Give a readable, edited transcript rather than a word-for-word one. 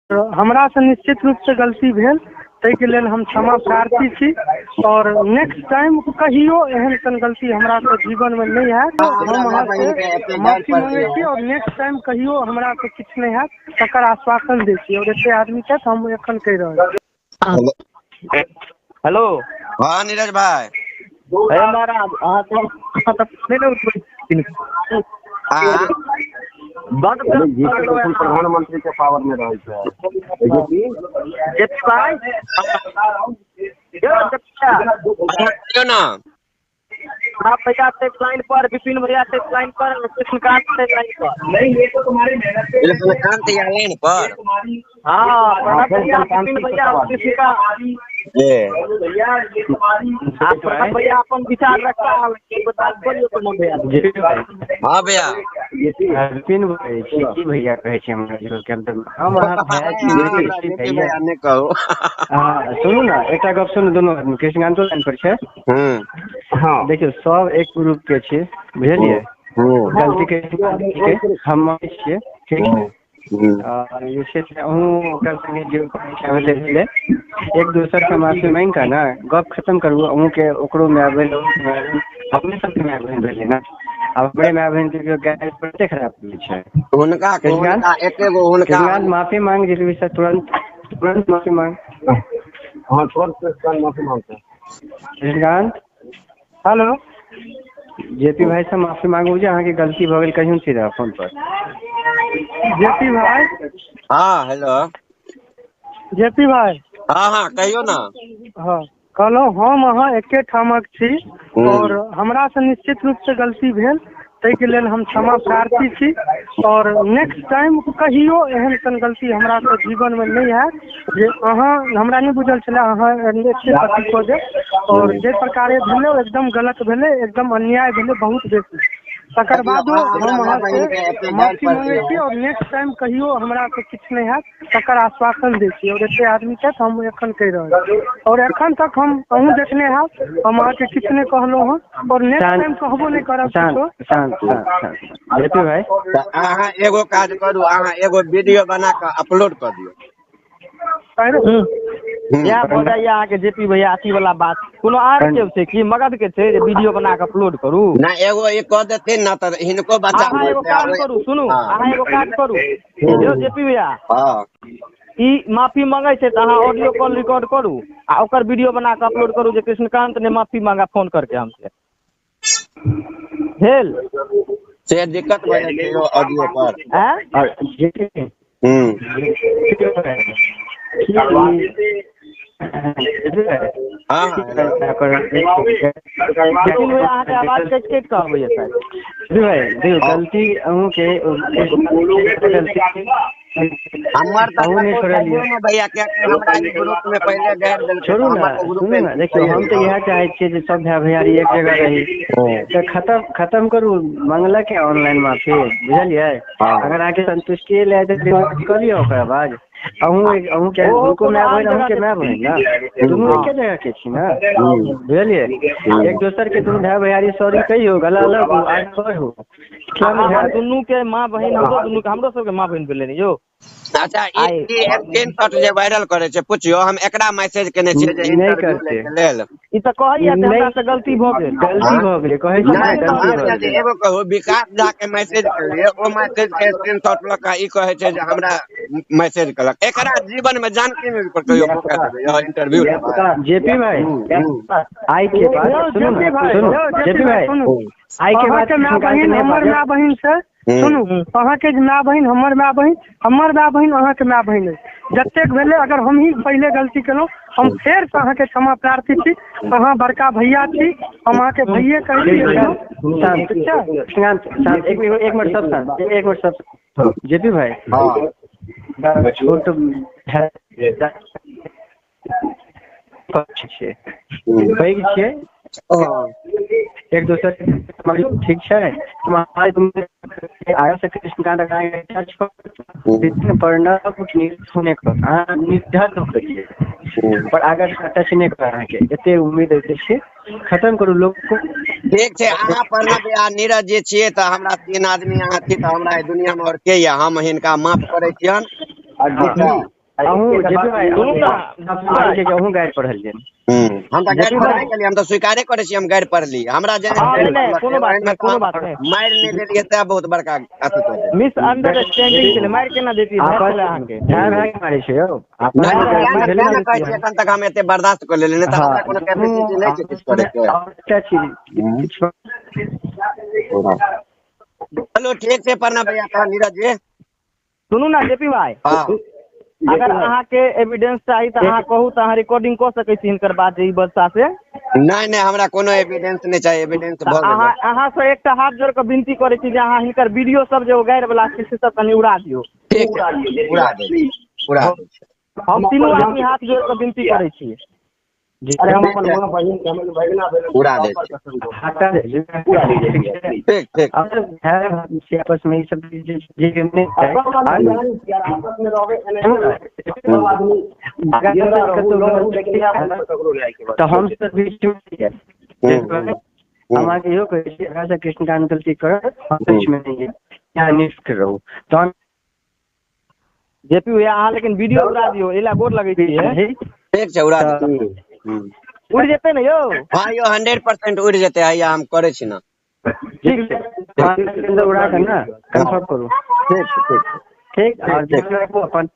हमरा से निश्चित रूप से गलती भेल, ताहि के लेल हम क्षमा प्रार्थी छी। और नेक्स्ट टाइम कहियो एहन सन गलती हमरा से जीवन में नहीं है। हम अहाँ से माफी मांगे छी और नेक्स्ट टाइम कहियो हमरा से किछु नहीं हैत तकर आश्वासन दै छी। और एते आदमी के हम एखन कहि रहल छी। हेलो हाँ नीरज भाई हे महाराज अहाँ तो नहीं ना उठबै हाँ बंद प्रधानमंत्री के पावर में रहे ना आप भैया टेक लाइन पर, विपिन भैया टेक लाइन पर, कृष्णकांत टेक लाइन पर। नहीं, ये तो तुम्हारे मेहनत कृष्णकांत या लाइन पर हाँ प्रणब भैया, विपिन भैया, कृष्णकांत भैया ये तुम्हारी भैया अपन विचार रखता है, बता बोलिए तो भैया। हाँ भैया विपिन भैया कहे छे हमरा जीरो के अंदर हम अहाँ भैया ने कहो हां सुनू ना एकटा गप सुनू दोनों आदमी कृष्णकांतो लाइन पर छे। हाँ देखियो सब एक ग्रुप के छे बुझलिए गलती के हम छे ठीक है। और ये से अहूँ कर संगे जो परीक्षा में ले एक दूसरे से माफी मांग का ना गप खत्म करू। अहूँ के ओकरो में आबे अपने सबके में आबे भेले ना अब अपने में आबे के गाइड पड़ते खराब छै उनका कृष्णकांत माफी मांग जरूरी से तुरंत माफी मांग। हाँ तुरंत माफी मांगते कृष्णकांत हेलो जेपी भाई से माफी मांगू जे अहाँ की गलती भ गेल कहियो सीधा फोन पर। जेपी भाई हाँ हेलो जेपी भाई हाँ कहियो ना हाँ कहलो हम अहाँ एके ठामक छी और हमरा से निश्चित रूप से गलती भेल, ताहि के लेल हम क्षमा प्रार्थी छी। और नेक्स्ट टाइम कहियो एहन सन गलती हमरा से जीवन में नहीं है जे अहाँ हमरा नहीं बुझल छले अहाँ एते अथी कऽ दे। और जे प्रकारे भेलै एकदम गलत भेलै, एकदम अन्याय भेलै बहुत बेसी। तकर बादो हम अहाँ से माफी मांगे छी और नेक्स्ट टाइम कहियो हमरा से किछु नहीं हैत तकर आश्वासन दै छी। और एते आदमी के हम एखन कहि रहल छी और एखन तक हम अहूँ देखने हैत हम अहाँ के किछु नहीं कहलहुँ हँ और नेक्स्ट टाइम कहबो नहीं करब। शांत जेपी भाई अहाँ एगो काज करू, अहाँ एगो वीडियो बना के अपलोड कर दियौ। या बोला या आके जेपी भैया अथी वाला बात कोनो आर के छै कि मगध के छै जे वीडियो बना के अपलोड करू ना एगो ये कह देते ना त हिनको बच्चा अहाँ एगो काम करू, सुनू अहाँ एगो काज करू जो जेपी भैया हां ई माफी मांगे छै त अहाँ ऑडियो कॉल रिकॉर्ड करू आ ओकर वीडियो बना के अपलोड करू जे कृष्णकांत ने माफी मांगा फोन करके हमसे भेल से दिक्कत भ जाय छै ऑडियो पर हैं और जेपी आवाज कट कह भैया देखो गलती अहूँ के हमर भैया के हमरा ग्रुप में पहले गाड़ देल छोड़ू ना सुनू ना देखियो हम तो यह चाहे छियै जे सब भाई भैयारी एक जगह रही तो खत्म करू मंगला के ऑनलाइन माफी बुझलिए। अगर आके संतुष्टि ले करियो ओकरा बाद अहूँ के उनको मैं बहन अहूँ के मैं बहन ना दुनू एके जगह के छी ना बुझलिए। एक दोसर के दुनू भाई भैयारी सॉरी कहियो गला अलग हो आज हो दुनू के माँ बहन हमरो सबके माँ बहन भेलै यो। अच्छा ई स्क्रीनशॉट जे वायरल करे छै पूछियो हम एकरा मैसेज केने छियै जे नहीं करते लेल ई त कहैया हमरा से गलती भ गेल कहै छै एगो कहू विकास झा के मैसेज करिए ओ मैसेज के स्क्रीनशॉट ल के ई कहै छै जे हमरा मैसेज करलक एकरा जीवन में जानकी नहीं पर कहियो इंटरव्यू जेपी भाई आई के बाद सुनो जेपी भाई आई के बाद माँ बहन हमर माँ बहन से सुनू अहाँ के माँ बहन हमर माँ बहन अहाँ के माँ बहन जतेक भेले अगर हम ही पहले गलती केलहुँ हम फेर से अहाँ के क्षमा प्रार्थी छी। अहाँ बड़का भैया छी हम अहाँ के भैये एक मिनट सब जेपी भाई छोट पैघ छियै एक दोसर ठीक है आया से कृष्णकांत होने निर्धारित हो पर अगर टच नहीं कर के एते उम्मीद देखिए खत्म करू लोग को ठीक है। अहाँ प्रणब या नीरज जे छियै त हमरा तीन आदमी अहाँ छी त हमरा दुनिया में और के या हम हिनका माफ करे छियन। अहूँ जेपी भाई सुनू ना, अहूँ गाइड पढ़लियै हम तो गाइड पढ़ाई के लिए हम तो स्वीकारे करे छी हम गाइड पढ़ली हमरा नहीं, कोनो बात नहीं, कोनो बात नहीं। मार नहीं देलिए तै बहुत बड़का अथी कर दे मिस अंडरस्टैंडिंग छलै, मारि केना देती अहाँ के? भाय भाय के मारे छै यौ नहीं कहै छी एखन तक हम एते बर्दाश्त कर लेलिए नहीं त हमरा कोनो कैपेसिटी नहीं छै किछ करे के चलो ठीक छै प्रणव भैया का नीरज जी सुनू ना जेपी भाई, हां अगर अहाँ के एविडेंस चाही त अहाँ कहू त अहाँ रिकॉर्डिंग क सकै छी हिनकर बात ई बच्चा से। नहीं नहीं हमरा कोनो एविडेंस नहीं चाहिए एविडेंस भ गेल अहाँ से एकटा हाथ जोड़ के विनती करै छी जे अहाँ हिनकर वीडियो सब जे गाइर वाला छै से सब कनी उड़ा दियौ। ठीक छै उड़ा दे हम तीनों आदमी हाथ जोड़ के विनती करै छी। अरे हम अपन मां बहिन कमल भगना उड़ा दे हटा दे ठीक ठीक आपस में सब जे में आपस में रहबे तो हम सब बीच में हम आगे यो कहै छी राजा कृष्णकांत गलती कर बीच में नहीं है यहाँ निष्ठ रहू तो जेपी भैया अहाँ लेकिन वीडियो उड़ा दियौ एला गोर लगै छी। ठीक छै उड़ा दे उड़ जेतै ने यौ? हां यो 100% उड़ जेतै आइया हम करै छी ना ठीक है उड़ा के ना कंफर्म करू ठीक ठीक ठीक और अपन